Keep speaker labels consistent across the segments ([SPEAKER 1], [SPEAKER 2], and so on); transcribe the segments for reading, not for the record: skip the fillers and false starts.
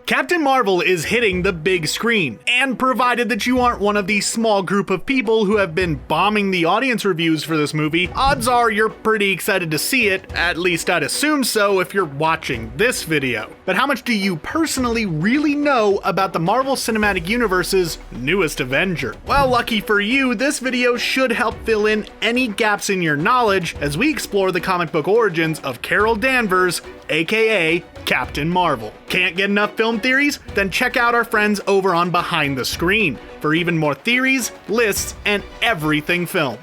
[SPEAKER 1] Captain Mar-Vell is hitting the big screen, and provided that you aren't one of the small group of people who have been bombing the audience reviews for this movie, odds are you're pretty excited to see it, at least I'd assume so if you're watching this video. But how much do you personally really know about the Marvel Cinematic Universe's newest Avenger? Well, lucky for you, this video should help fill in any gaps in your knowledge as we explore the comic book origins of Carol Danvers, aka Captain Mar-Vell. Can't get enough film theories? Then check out our friends over on Behind the Screen for even more theories, lists, and everything film.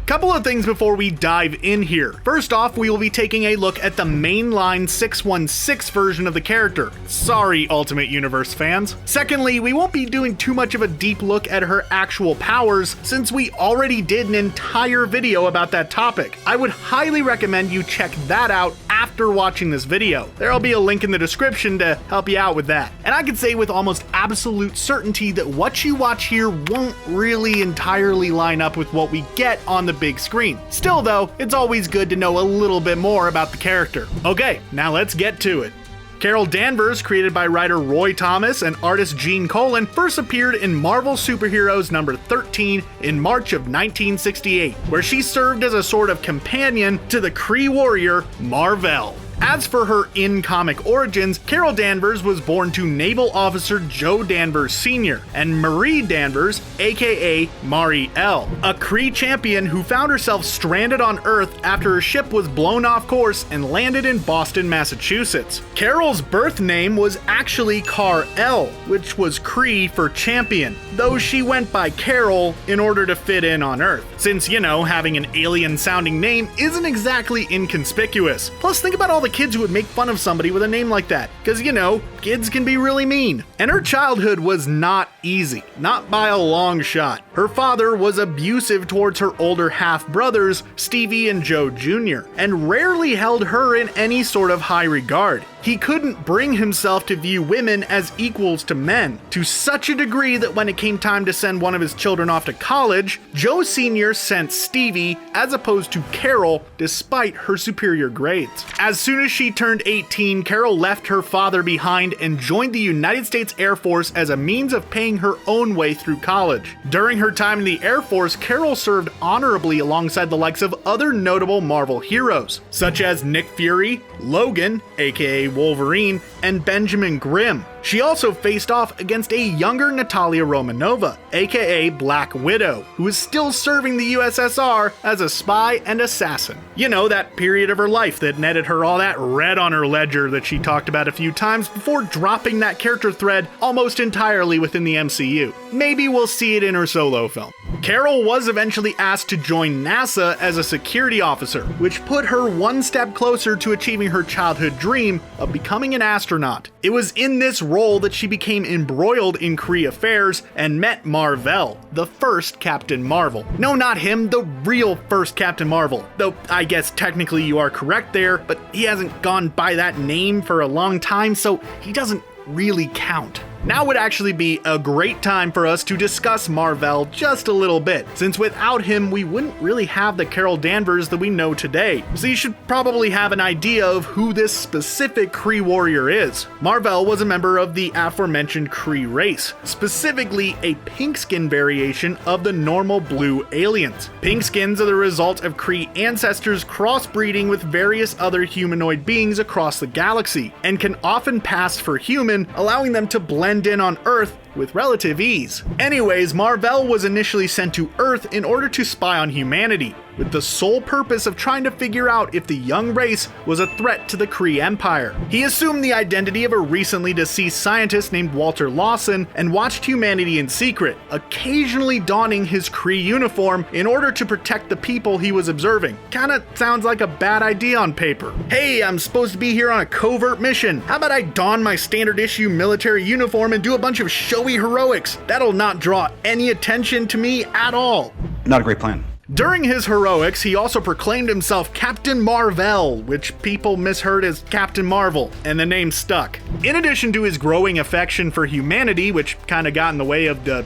[SPEAKER 1] Couple of things before we dive in here. First off, we will be taking a look at the mainline 616 version of the character. Sorry, Ultimate Universe fans. Secondly, we won't be doing too much of a deep look at her actual powers since we already did an entire video about that topic. I would highly recommend you check that out after watching this video. There'll be a link in the description to help you out with that. And I can say with almost absolute certainty that what you watch here won't really entirely line up with what we get on the big screen. Still though, it's always good to know a little bit more about the character. Okay, now let's get to it. Carol Danvers, created by writer Roy Thomas and artist Gene Colan, first appeared in Marvel Superheroes number 13 in March of 1968, where she served as a sort of companion to the Kree warrior Mar-Vell. As for her in-comic origins, Carol Danvers was born to Naval Officer Joe Danvers Sr. and Marie Danvers, aka Mar-Vell, a Kree champion who found herself stranded on Earth after her ship was blown off course and landed in Boston, Massachusetts. Carol's birth name was actually Kar-El, which was Kree for champion, though she went by Carol in order to fit in on Earth, since, you know, having an alien-sounding name isn't exactly inconspicuous. Plus, think about all the kids who would make fun of somebody with a name like that, because, you know, kids can be really mean. And her childhood was not easy, not by a long shot. Her father was abusive towards her older half-brothers, Stevie and Joe Jr., and rarely held her in any sort of high regard. He couldn't bring himself to view women as equals to men, to such a degree that when it came time to send one of his children off to college, Joe Sr. sent Stevie as opposed to Carol despite her superior grades. As soon as she turned 18, Carol left her father behind and joined the United States Air Force as a means of paying her own way through college. During her time in the Air Force, Carol served honorably alongside the likes of other notable Marvel heroes, such as Nick Fury, Logan, aka Wolverine, and Benjamin Grimm. She also faced off against a younger Natalia Romanova, aka Black Widow, who is still serving the USSR as a spy and assassin. You know, that period of her life that netted her all that red on her ledger that she talked about a few times before dropping that character thread almost entirely within the MCU. Maybe we'll see it in her solo film. Carol was eventually asked to join NASA as a security officer, which put her one step closer to achieving her childhood dream of becoming an astronaut. It was in this role that she became embroiled in Kree affairs and met Mar-Vell, the first Captain Mar-Vell. No, not him, the real first Captain Mar-Vell. Though I guess technically you are correct there, but he hasn't gone by that name for a long time, so he doesn't really count. Now would actually be a great time for us to discuss Mar-Vell just a little bit, since without him we wouldn't really have the Carol Danvers that we know today. So you should probably have an idea of who this specific Kree warrior is. Mar-Vell was a member of the aforementioned Kree race, specifically a pink skin variation of the normal blue aliens. Pink skins are the result of Kree ancestors crossbreeding with various other humanoid beings across the galaxy, and can often pass for human, allowing them to blend in on Earth with relative ease. Anyways, Mar-Vell was initially sent to Earth in order to spy on humanity, with the sole purpose of trying to figure out if the young race was a threat to the Kree Empire. He assumed the identity of a recently deceased scientist named Walter Lawson and watched humanity in secret, occasionally donning his Kree uniform in order to protect the people he was observing. Kinda sounds like a bad idea on paper. Hey, I'm supposed to be here on a covert mission. How about I don my standard issue military uniform and do a bunch of showy heroics? That'll not draw any attention to me at all.
[SPEAKER 2] Not a great plan.
[SPEAKER 1] During his heroics, he also proclaimed himself Captain Mar-Vell, which people misheard as Captain Mar-Vell, and the name stuck. In addition to his growing affection for humanity, which kind of got in the way of the,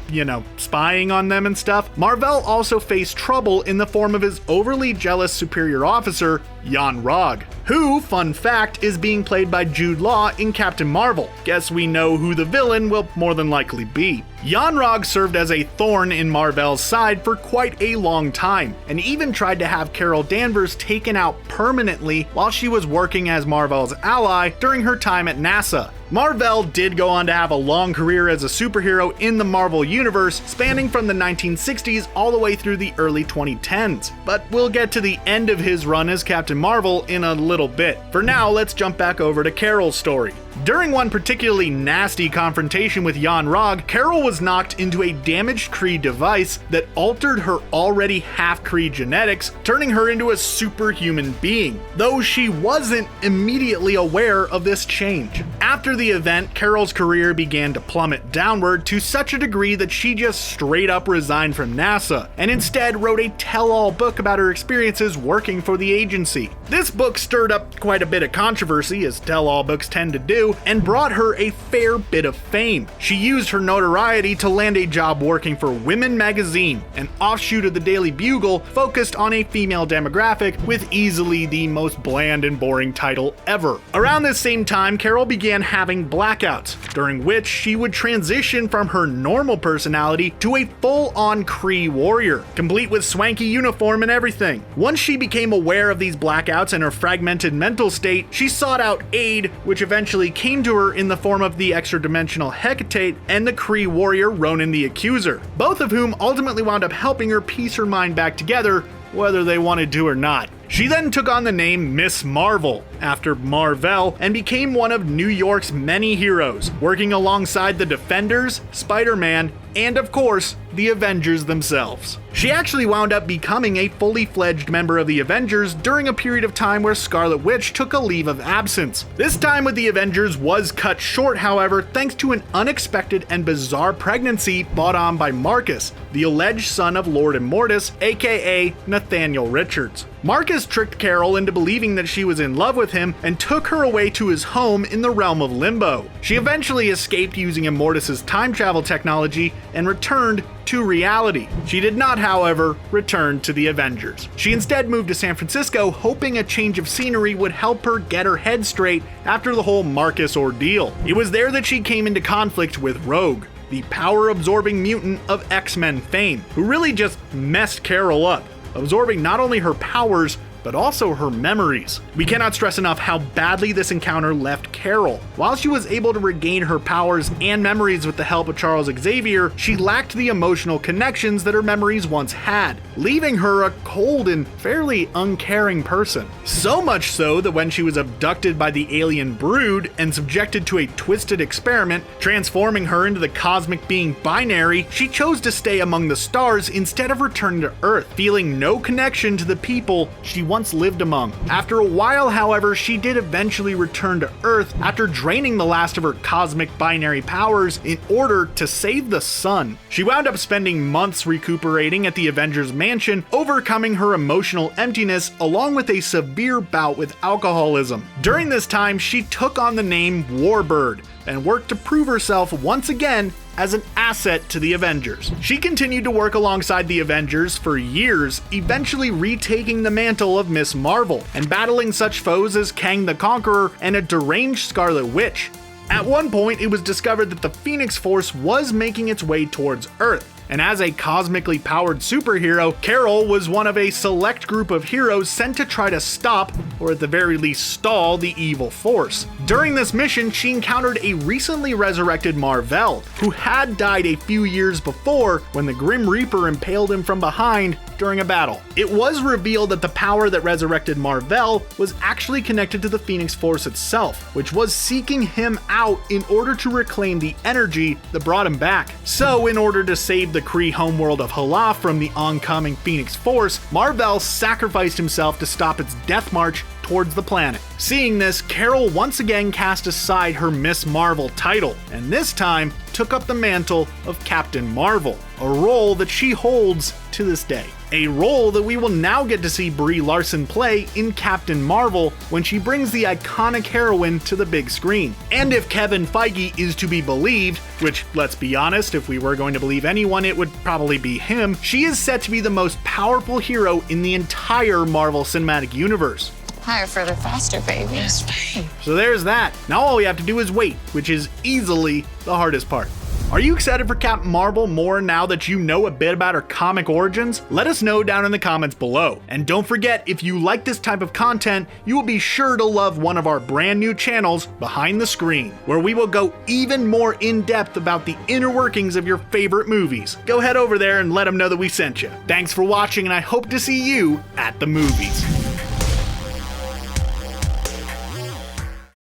[SPEAKER 1] spying on them and stuff, Mar-Vell also faced trouble in the form of his overly jealous superior officer, Jaan Raghav, who, fun fact, is being played by Jude Law in Captain Marvel. Guess we know who the villain will more than likely be. Jaan Raghav served as a thorn in Mar-Vell's side for quite a long time, and even tried to have Carol Danvers taken out permanently while she was working as Mar-Vell's ally during her time at NASA. Mar-Vell did go on to have a long career as a superhero in the Marvel Universe, spanning from the 1960s all the way through the early 2010s. But we'll get to the end of his run as Captain Marvel in a little bit. For now, let's jump back over to Carol's story. During one particularly nasty confrontation with Jaan Raghav, Carol was knocked into a damaged Kree device that altered her already half-Kree genetics, turning her into a superhuman being, though she wasn't immediately aware of this change. After the event, Carol's career began to plummet downward to such a degree that she just straight up resigned from NASA, and instead wrote a tell-all book about her experiences working for the agency. This book stirred up quite a bit of controversy, as tell-all books tend to do, and brought her a fair bit of fame. She used her notoriety to land a job working for Women Magazine, an offshoot of the Daily Bugle focused on a female demographic with easily the most bland and boring title ever. Around this same time, Carol began having blackouts, during which she would transition from her normal personality to a full-on Kree warrior, complete with swanky uniform and everything. Once she became aware of these blackouts and her fragmented mental state, she sought out aid, which eventually came to her in the form of the extra-dimensional Hecate and the Kree warrior Ronan the Accuser, both of whom ultimately wound up helping her piece her mind back together, whether they wanted to or not. She then took on the name Miss Marvel, after Mar-Vell, and became one of New York's many heroes, working alongside the Defenders, Spider-Man, and of course, the Avengers themselves. She actually wound up becoming a fully fledged member of the Avengers during a period of time where Scarlet Witch took a leave of absence. This time with the Avengers was cut short, however, thanks to an unexpected and bizarre pregnancy brought on by Marcus, the alleged son of Lord Immortus, aka Nathaniel Richards. Marcus tricked Carol into believing that she was in love with him and took her away to his home in the realm of Limbo. She eventually escaped using Immortus's time travel technology and returned to reality. She did not, however, return to the Avengers. She instead moved to San Francisco, hoping a change of scenery would help her get her head straight after the whole Marcus ordeal. It was there that she came into conflict with Rogue, the power-absorbing mutant of X-Men fame, who really just messed Carol up, absorbing not only her powers, but also her memories. We cannot stress enough how badly this encounter left Carol. While she was able to regain her powers and memories with the help of Charles Xavier, she lacked the emotional connections that her memories once had, leaving her a cold and fairly uncaring person. So much so that when she was abducted by the alien Brood and subjected to a twisted experiment, transforming her into the cosmic being Binary, she chose to stay among the stars instead of returning to Earth, feeling no connection to the people she once lived among. After a while, however, she did eventually return to Earth after draining the last of her cosmic binary powers in order to save the sun. She wound up spending months recuperating at the Avengers mansion, overcoming her emotional emptiness along with a severe bout with alcoholism. During this time, she took on the name Warbird and worked to prove herself once again as an asset to the Avengers. She continued to work alongside the Avengers for years, eventually retaking the mantle of Miss Marvel and battling such foes as Kang the Conqueror and a deranged Scarlet Witch. At one point, it was discovered that the Phoenix Force was making its way towards Earth, and as a cosmically powered superhero, Carol was one of a select group of heroes sent to try to stop, or at the very least stall, the evil force. During this mission, she encountered a recently resurrected Mar-Vell, who had died a few years before when the Grim Reaper impaled him from behind during a battle. It was revealed that the power that resurrected Mar-Vell was actually connected to the Phoenix Force itself, which was seeking him out in order to reclaim the energy that brought him back. So, in order to save the Kree homeworld of Hala from the oncoming Phoenix Force, Mar-Vell sacrificed himself to stop its death march towards the planet. Seeing this, Carol once again cast aside her Miss Marvel title, and this time took up the mantle of Captain Marvel, a role that she holds to this day. A role that we will now get to see Brie Larson play in Captain Marvel when she brings the iconic heroine to the big screen. And if Kevin Feige is to be believed, which, let's be honest, if we were going to believe anyone, it would probably be him, she is set to be the most powerful hero in the entire Marvel Cinematic Universe.
[SPEAKER 2] Higher, further, faster, baby.
[SPEAKER 3] Yes, babe.
[SPEAKER 1] So there's that. Now all we have to do is wait, which is easily the hardest part. Are you excited for Captain Mar-Vell more now that you know a bit about her comic origins? Let us know down in the comments below. And don't forget, if you like this type of content, you will be sure to love one of our brand new channels, Behind the Screen, where we will go even more in depth about the inner workings of your favorite movies. Go head over there and let them know that we sent you. Thanks for watching, and I hope to see you at the movies.